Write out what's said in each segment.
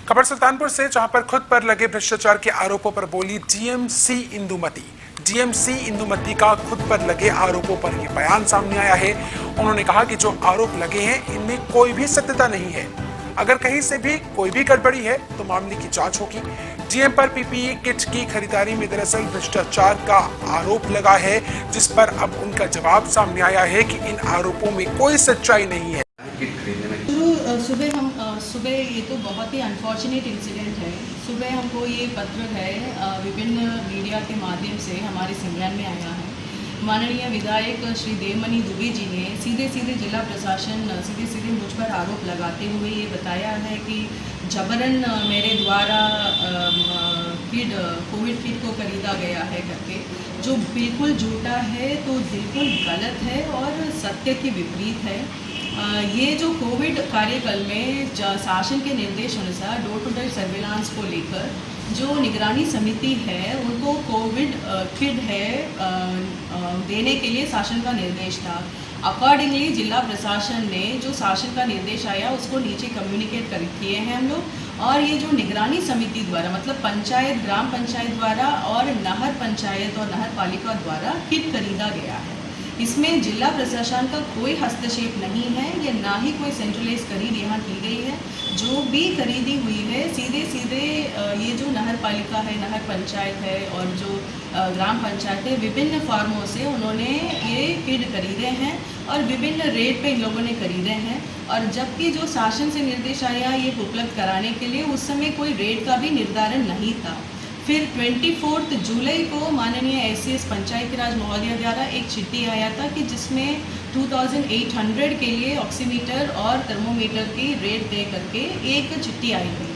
खबर सुल्तानपुर से, जहां पर खुद पर लगे भ्रष्टाचार के आरोपों पर बोली डीएमसी इंदुमती। डीएमसी इंदुमती का खुद पर लगे आरोपों पर यह बयान सामने आया है। उन्होंने कहा कि जो आरोप लगे हैं इनमें कोई भी सत्यता नहीं है। अगर कहीं से भी कोई भी गड़बड़ी है तो मामले की जांच होगी। डीएम पर पीपीई किट की खरीदारी में दरअसल भ्रष्टाचार का आरोप लगा है, जिस पर अब उनका जवाब सामने आया है कि इन आरोपों में कोई सच्चाई नहीं है। सुबह ये तो बहुत ही अनफॉर्चुनेट इंसिडेंट है। सुबह हमको ये पत्र है विभिन्न मीडिया के माध्यम से हमारे संज्ञान में आया है। माननीय विधायक श्री देवमणि दुबे जी ने सीधे जिला प्रशासन सीधे मुझ पर आरोप लगाते हुए ये बताया है कि जबरन मेरे द्वारा कोविड किट को खरीदा गया है करके, जो बिल्कुल झूठा है, तो बिल्कुल गलत है और सत्य के विपरीत है। ये जो कोविड कार्यकाल में शासन के निर्देश अनुसार डोर टू डोर सर्विलांस को लेकर जो निगरानी समिति है उनको कोविड किट है देने के लिए शासन का निर्देश था। अकॉर्डिंगली जिला प्रशासन ने जो शासन का निर्देश आया उसको नीचे कम्युनिकेट किए हैं हम लोग। और ये जो निगरानी समिति द्वारा मतलब पंचायत, ग्राम पंचायत द्वारा और नहर पंचायत और नगर पालिका द्वारा किट खरीदा गया है। इसमें जिला प्रशासन का कोई हस्तक्षेप नहीं है, या ना ही कोई सेंट्रलाइज खरीद यहाँ की गई है। जो भी खरीदी हुई है सीधे ये जो नगर पालिका है, नगर पंचायत है और जो ग्राम पंचायत है, विभिन्न फार्मों से उन्होंने ये किट खरीदे हैं और विभिन्न रेट पे इन लोगों ने खरीदे हैं। और जबकि जो शासन से निर्देश आया ये उपलब्ध कराने के लिए, उस समय कोई रेट का भी निर्धारण नहीं था। फिर 24 जुलाई को माननीय एससीएस पंचायती राज महोदय द्वारा एक चिट्ठी आया था कि जिसमें 2800 के लिए ऑक्सीमीटर और थर्मोमीटर की रेट दे करके एक चिट्ठी आई थी।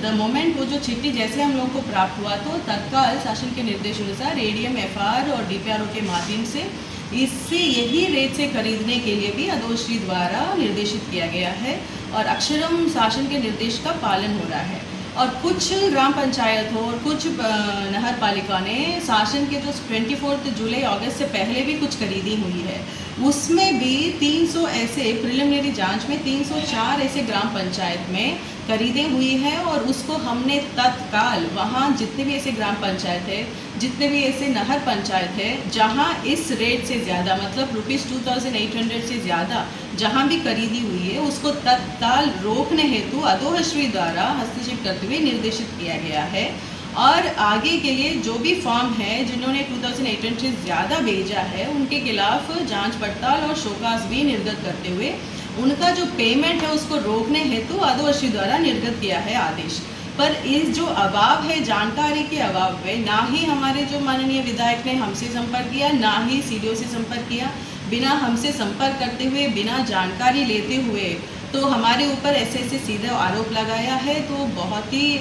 द मोमेंट वो जो चिट्ठी जैसे हम लोगों को प्राप्त हुआ तो तत्काल शासन के निर्देश अनुसार एडीएम, एफआर और डीपीआरओ के माध्यम से इससे यही रेट से खरीदने के लिए भी अधोश्री द्वारा निर्देशित किया गया है और अक्षरम शासन के निर्देश का पालन हो रहा है। और कुछ ग्राम पंचायत हो और कुछ नगर पालिका ने शासन के जो 24 जुलाई अगस्त से पहले भी कुछ खरीदी हुई है, उसमें भी 300 ऐसे प्रिलिमिनरी जांच में 304 ऐसे ग्राम पंचायत में खरीदे हुई है। और उसको हमने तत्काल वहाँ जितने भी ऐसे ग्राम पंचायत है, जितने भी ऐसे नहर पंचायत है जहाँ इस रेट से ज़्यादा मतलब ₹2800 से ज़्यादा जहाँ भी खरीदी हुई है, उसको तत्काल रोकने हेतु अधोश्री द्वारा हस्तक्षेप करते हुए निर्देशित किया गया है। और आगे के लिए जो भी फॉर्म है जिन्होंने 2800 से ज़्यादा भेजा है, उनके खिलाफ जांच पड़ताल और शोकास भी निर्गत करते हुए उनका जो पेमेंट है उसको रोकने हेतु अधोश्री द्वारा निर्गत किया है आदेश। पर इस जो अभाव है, जानकारी के अभाव में, ना ही हमारे जो माननीय विधायक ने हमसे संपर्क किया, ना ही सीडीओ से संपर्क किया, बिना हमसे संपर्क करते हुए, बिना जानकारी लेते हुए तो हमारे ऊपर ऐसे सीधे आरोप लगाया है, तो बहुत ही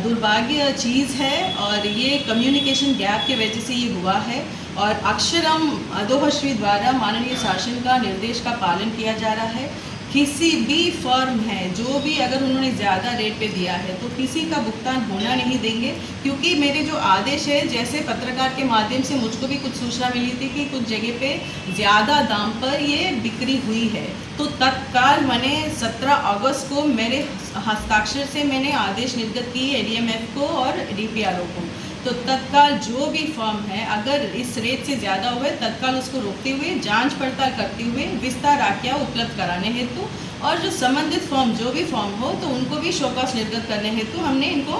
दुर्भाग्य चीज़ है। और ये कम्युनिकेशन गैप की वजह से ये हुआ है और अक्षरम अधोश्री द्वारा माननीय शासन का निर्देश का पालन किया जा रहा है। किसी भी फर्म है जो भी अगर उन्होंने ज़्यादा रेट पे दिया है तो किसी का भुगतान होना नहीं देंगे, क्योंकि मेरे जो आदेश है, जैसे पत्रकार के माध्यम से मुझको भी कुछ सूचना मिली थी कि कुछ जगह पे ज़्यादा दाम पर ये बिक्री हुई है, तो तत्काल मैंने 17 अगस्त को मेरे हस्ताक्षर से मैंने आदेश निर्गत की एडीएमएफ को और डीपीआरओ को। तो तत्काल जो भी फर्म है अगर इस रेट से ज़्यादा हुए, तत्काल उसको रोकते हुए जांच पड़ताल करते हुए विस्तार आज्ञा उपलब्ध कराने हेतु और जो संबंधित फर्म जो भी फर्म हो तो उनको भी शोकास निर्गत करने हेतु हमने इनको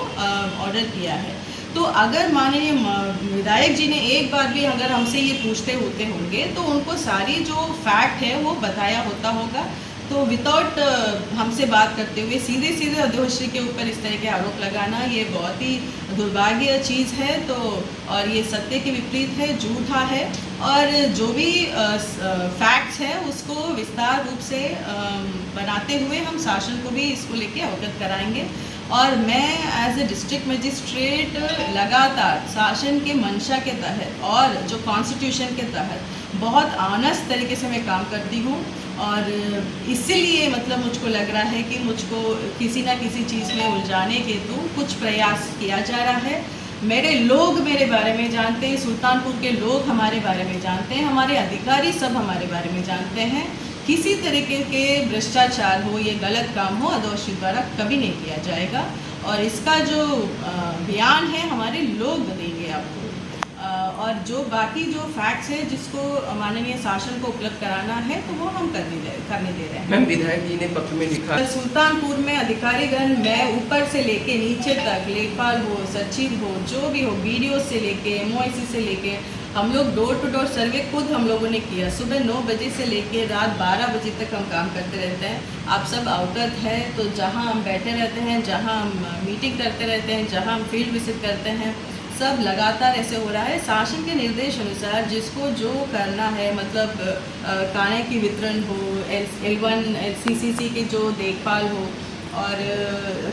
ऑर्डर किया है। तो अगर माननीय विधायक जी ने एक बार भी अगर हमसे ये पूछते होते होंगे तो उनको सारी जो फैक्ट है वो बताया होगा। तो विदाउट हमसे बात करते हुए सीधे अधोश्री के ऊपर इस तरह के आरोप लगाना ये बहुत ही दुर्भाग्य चीज़ है। तो और ये सत्य के विपरीत है, झूठा है। और जो भी फैक्ट्स है उसको विस्तार रूप से बनाते हुए हम शासन को भी इसको लेके अवगत कराएंगे। और मैं एज ए डिस्ट्रिक्ट मजिस्ट्रेट लगातार शासन के मंशा के तहत और जो कॉन्स्टिट्यूशन के तहत बहुत ऑनेस्ट तरीके से मैं काम करती हूँ। और इसीलिए मतलब मुझको लग रहा है कि मुझको किसी ना किसी चीज़ में उलझाने के तो कुछ प्रयास किया जा रहा है। मेरे लोग मेरे बारे में जानते हैं, सुल्तानपुर के लोग हमारे बारे में जानते हैं, हमारे अधिकारी सब हमारे बारे में जानते हैं किसी तरीके के भ्रष्टाचार हो, ये गलत काम हो, अदौशी द्वारा कभी नहीं किया जाएगा। और इसका जो बयान है हमारे लोग देंगे आपको। और जो बाकी जो फैक्ट्स है जिसको माननीय शासन को उपलब्ध कराना है तो वो हम करने दे रहे हैं। मैम, विधायक जी ने पत्र में लिखा सुल्तानपुर में अधिकारीगण, मैं ऊपर से लेके नीचे तक, लेखपाल हो, सचिव हो, जो भी हो, बीडीओ से लेके MOIC से लेके, हम लोग डोर टू डोर सर्वे खुद हम लोगों ने किया। सुबह 9 बजे से लेके रात 12 बजे तक हम काम करते रहते हैं। आप सब अवगत है, तो जहां हम बैठे रहते हैं, जहां हम मीटिंग करते रहते हैं, जहां हम फील्ड विजिट करते हैं, सब लगातार ऐसे हो रहा है। शासन के निर्देश अनुसार जिसको जो करना है, मतलब खाने की वितरण हो, L1 CCC की जो देखभाल हो, और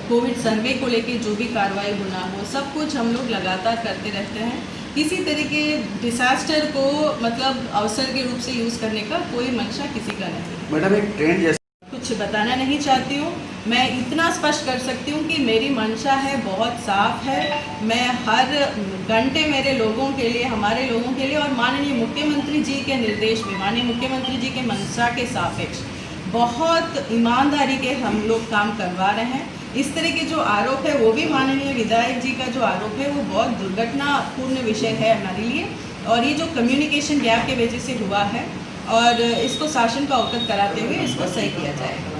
कोविड सर्वे को लेके जो भी कार्रवाई होना हो, सब कुछ हम लोग लगातार करते रहते हैं। किसी तरह के डिसास्टर को मतलब अवसर के रूप से यूज़ करने का कोई मंशा किसी का नहीं है। मैडम, एक ट्रेंड जैसे कुछ बताना नहीं चाहती हूँ। मैं इतना स्पष्ट कर सकती हूँ कि मेरी मंशा है बहुत साफ है। मैं हर घंटे मेरे लोगों के लिए, हमारे लोगों के लिए, और माननीय मुख्यमंत्री जी के निर्देश में, माननीय मुख्यमंत्री जी के मंशा के सापेक्ष बहुत ईमानदारी के हम लोग काम करवा रहे हैं। इस तरह के जो आरोप है वो भी माननीय विधायक जी का जो आरोप है वो बहुत दुर्घटनापूर्ण विषय है हमारे लिए, और ये जो कम्युनिकेशन गैप के वजह से हुआ है, और इसको शासन को अवगत कराते हुए इसको सही किया जाएगा।